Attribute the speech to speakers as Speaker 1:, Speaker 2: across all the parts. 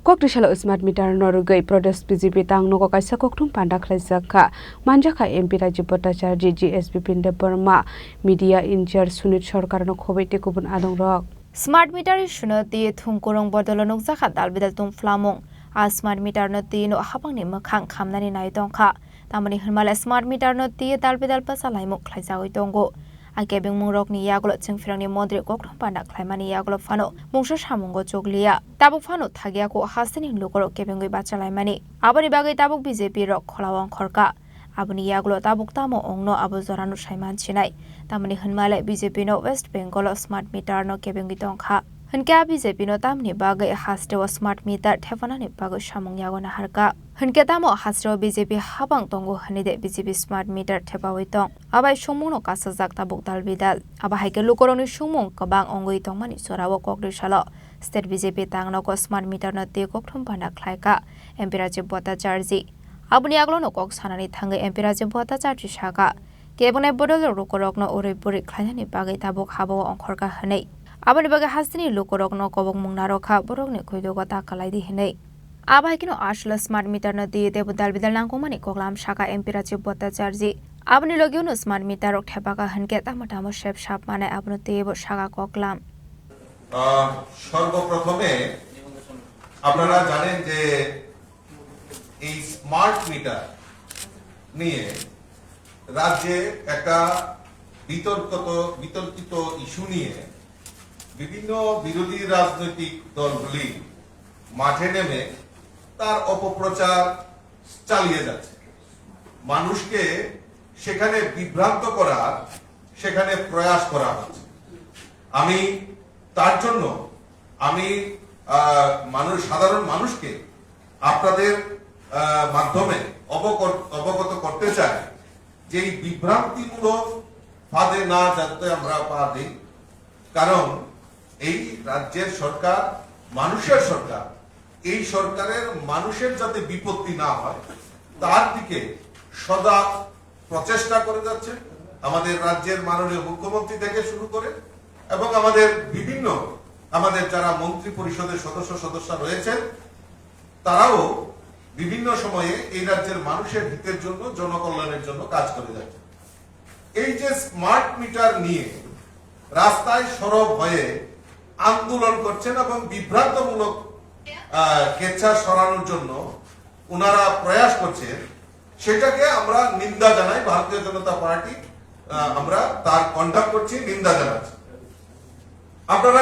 Speaker 1: Kokrishala smart meter Norway Protest BJP tang no kaisa koktum panda khlaisaka manjaka MP Rajib Bhattacharya GSP Pinde Burma media incharge Sunit Sarkar no khobaite kubun adong rok
Speaker 2: Smart meter issuno ti thungkurong bordolo nukjaka dalbidal tum flamung a smart meter no ti no habang ni makhang khamnani nai tongkha tamani hmala smart meter no ti dalbidal pasalai muk khlaijawai tongo akebeng mungrok ni yagulo chingfirangni mondri kokthom panda khlaimani yagulo phano mungsa samungo choglia tabuk phano thagya ko hasini lukoro kebengoi bachalaimani abani bagai tabuk BJP rok kholawang khorka abani yagulo tabuk tamo ongno abu zoranu saiman chinai tamani hmala BJP no West Bengal smart meter no kebengoi tongkha Hingga BJP no tamni bagai hastewa smart meter thefanani bagai samung yagona harka Hingga tamo hastewa BJP habang tongo hanide BJP smart meter thepawai tong abai sumung no kasajak tabuk dalbidal aba haike lukoroni sumung kabang ongoi tongmani sorawo kokrishala state BJP tangno ko smart meter no te kokthum panda khlaika MP Rajib Bhattacharya abuni aglo no kok sanani thangai MP Rajib Bhattacharya saka kebone bodol rokorokno orepuri khlainani bagai tabuk habawa ongkhorka hanei abani bagai hasini lukorokno kobong mungnarokha borokni khoidoga takalaidi hinei abaikino ashla smart meter no diye debu dalbidal nangkomani koklam saka MP Rajib Bhattacharya abani logiono smart meter rok thepaka hanke tamatamo shep shap mane abno tebo saka koklam
Speaker 3: সর্বপ্রথমে আপনারা জানেন যে এই smart meter নিয়ে রাজ্যে একটা বিতর্কিত issue নিয়ে বিভিন্ন বিরোধী রাজনৈতিক দলগুলি মাঠে নেমে তার অপপ্রচার চালিয়ে যাচ্ছে মানুষকে সেখানে বিভ্রান্ত করার সেখানে প্রয়াস করা হচ্ছে আমি তার জন্য আমি সাধারণ মানুষকে আপনাদের মাধ্যমে অবগত করতে চাই যে এই বিভ্রান্তিমূলক ফাঁদে না যাতে আমরা পা দিই কারণ এই রাজ্যের সরকার মানুষের সরকার এই সরকারের মানুষের যাতে বিপত্তি না হয় তার দিকে সদা প্রচেষ্টা করে যাচ্ছে আমাদের রাজ্যের মাননীয় মুখ্যমন্ত্রী থেকে শুরু করে এবং আমাদের যারা মন্ত্রী পরিষদের সদস্য রয়েছেন তারাও বিভিন্ন সময়ে এই রাজ্যের মানুষের হিতের জন্য জনকল্যাণের জন্য কাজ করে যাচ্ছে এই যে স্মার্ট মিটার নিয়ে রাস্তায় সরব হয়ে আন্দোলন করছেন এবং বিভ্রান্তমূলক কেচ্ছা সরানোর জন্য ওনারা প্রয়াস করছেন সেটাকে আমরা নিন্দা জানাই ভারতীয় জনতা পার্টি আমরা তার কন্ডাক্ট করছি নিন্দা জানাচ্ছি আপনারা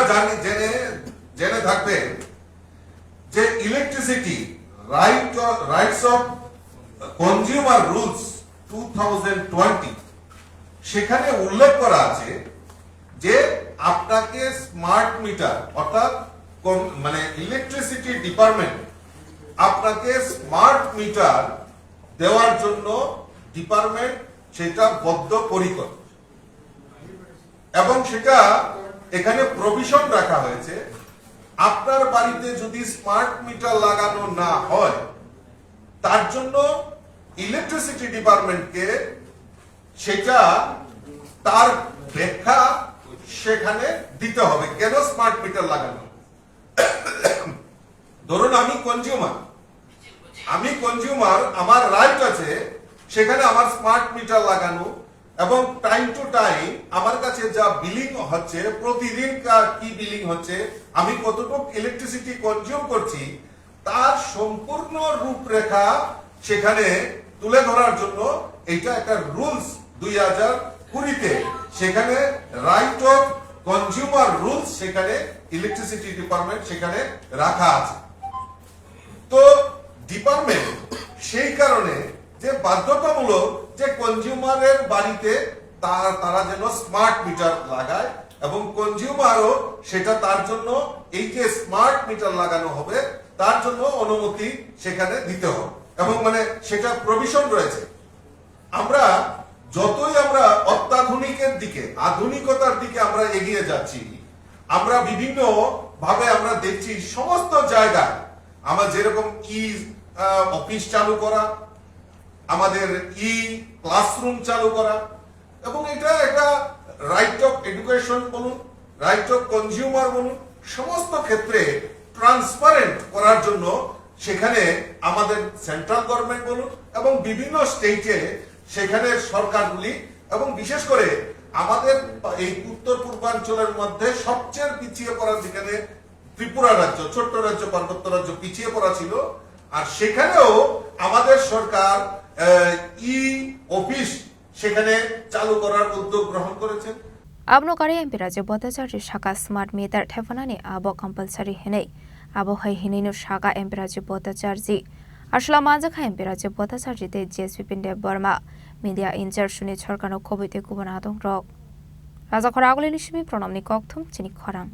Speaker 3: জেনে থাকবেন যে electricity rights of consumer rules 2020 সেখানে উল্লেখ করা আছে যে আপনাকে স্মার্ট মিটার অর্থাৎ মানে ইলেকট্রিসিটি ডিপার্টমেন্ট আপনাকে স্মার্ট মিটার দেওয়ার জন্য ডিপার্টমেন্ট সেটা বদ্ধপরিকর এবং সেটা এখানে প্রভিশন রাখা হয়েছে আপনার বাড়িতে যদি স্মার্ট মিটার লাগানো না হয় তার জন্য ইলেকট্রিসিটি ডিপার্টমেন্টকে সেটা তার ব্যাখ্যা সেখানে দিতে হবে কেন স্মার্ট মিটার লাগানো ধরুন আমি কনজিউমার আমার রাইট আছে সেখানে আমার স্মার্ট মিটার লাগানো এবং টাইম টু টাইম আমার কাছে যা বিলিং হচ্ছে প্রতিদিন কি বিলিং হচ্ছে আমি কতটুকু ইলেকট্রিসিটি কনজিউম করছি তার সম্পূর্ণ রূপরেখা সেখানে তুলে ধরার জন্য এটা একটা রুলস 2020-তে সেখানে রাইট অফ কনজিউমার রুলস সেখানে ইলেকট্রিসিটি ডিপার্টমেন্ট সেখানে রাখা আছে তো ডিপার্টমেন্ট সেই কারণে যে বাধ্যতামূলক যে কনজিউমারের বাড়িতে তারা যেন স্মার্ট মিটার লাগায় এবং কনজিউমারও সেটা তার জন্য এই যে স্মার্ট মিটার লাগানো হবে তার জন্য অনুমতি সেখানে দিতে হবে এবং মানে সেটা প্রভিশন রয়েছে আমরা যতই আমরা অত্যাধুনিকের দিকে আধুনিকতার দিকে আমরা এগিয়ে যাচ্ছি আমরা বিভিন্ন ভাবে আমরা দেখছি সমস্ত জায়গায় আমরা যেরকম অফিস চালু করা আমাদের ক্লাসরুম চালু করা এবং এটা একটা রাইট অফ এডুকেশন বলুন রাইট অফ কনজিউমার বলুন সমস্ত ক্ষেত্রে ট্রান্সপারেন্ট করার জন্য সেখানে আমাদের সেন্ট্রাল গভর্নমেন্ট বলুন এবং বিভিন্ন স্টেটে সেখানে সরকারগুলি এবং বিশেষ করে আমাদের এই উত্তর পূর্বাঞ্চলের মধ্যে সবচেয়ে পিছিয়ে পড়া যেখানে ত্রিপুরা রাজ্য, ছোট্ট রাজ্য, পার্বত্য রাজ্য পিছিয়ে পড়া ছিল, আর সেখানেও আমাদের সরকার ই অফিস সেখানে চালু করার উদ্যোগ গ্রহণ করেছেন।
Speaker 2: Abnokari MP Raja Bhattacharya Shaka Smart Meter Thefanani Abo Compulsory Henei Abo Hai Hininu Shaka MP Raja Bhattacharya Ashla Manjaka MP Raja Bhattacharya Te JSP Pinde Burma Media Injar Shuni Chorkano Kobite Kubanadong Rok Raja Khoraguli Nishimi Pronamni Kokthum Chini Khorang